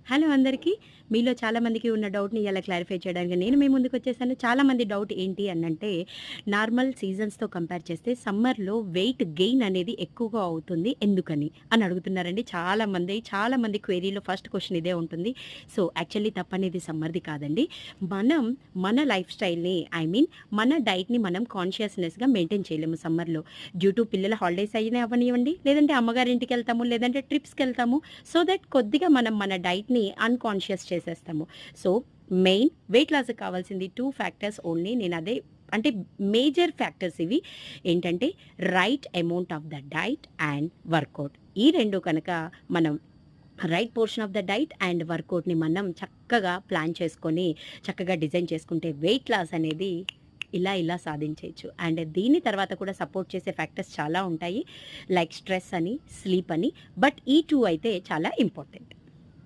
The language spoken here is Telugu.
హలో అందరికీ. మీలో చాలామందికి ఉన్న డౌట్‌ని ఇయాల క్లారిఫై చేయడానికి నేను మీ ముందుకొచ్చేసాను. చాలామంది డౌట్ ఏంటి అనంటే, నార్మల్ సీజన్స్‌తో కంపేర్ చేస్తే సమ్మర్‌లో వెయిట్ గెయిన్ అనేది ఎక్కువగా అవుతుంది ఎందుకని? అని అడుగుతున్నారండి చాలామంది. చాలామంది క్వెరీలో ఫస్ట్ క్వెషన్ ఇదే ఉంటుంది. సో, యాక్చువల్లీ తప్పనేది సమ్మర్‌ది కాదండి. మనం మన లైఫ్ స్టైల్‌ని మన డైట్‌ని మనం కాన్షియస్‌నెస్‌గా మెయింటైన్ చేయలేము సమ్మర్‌లో. డ్యూ టు పిల్లల హాలిడేస్ అయినా అవ్వనివ్వండి, లేదంటే అమ్మగారింటికెళ్తాము, లేదంటే ట్రిప్స్‌కెళ్తాము. సో దట్ కొద్దిగా మనం మన డైట్‌ని అన్‌కాన్షియస్ చేసేస్తాము. సో, మెయిన్ వెయిట్ లాస్‌కి కావాల్సింది 2 ఫ్యాక్టర్స్ ఓన్లీ. నేనదే అంటే మేజర్ ఫ్యాక్టర్స్ ఇవి. ఏంటంటే right amount of the diet and workout. ఈ 2 కనుక మనం right portion of the diet and వర్కౌట్‌ని మనం చక్కగా ప్లాన్ చేసుకొని, చక్కగా డిజైన్ చేసుకుంటే వెయిట్ లాస్ అనేది ఇలా సాధించేయొచ్చు. అండ్ దీని తర్వాత కూడా సపోర్ట్ చేసే ఫ్యాక్టర్స్ చాలా ఉంటాయి. లైక్ స్ట్రెస్ అని, స్లీప్ అని. బట్ ఈ 2 అయితే చాలా ఇంపార్టెంట్.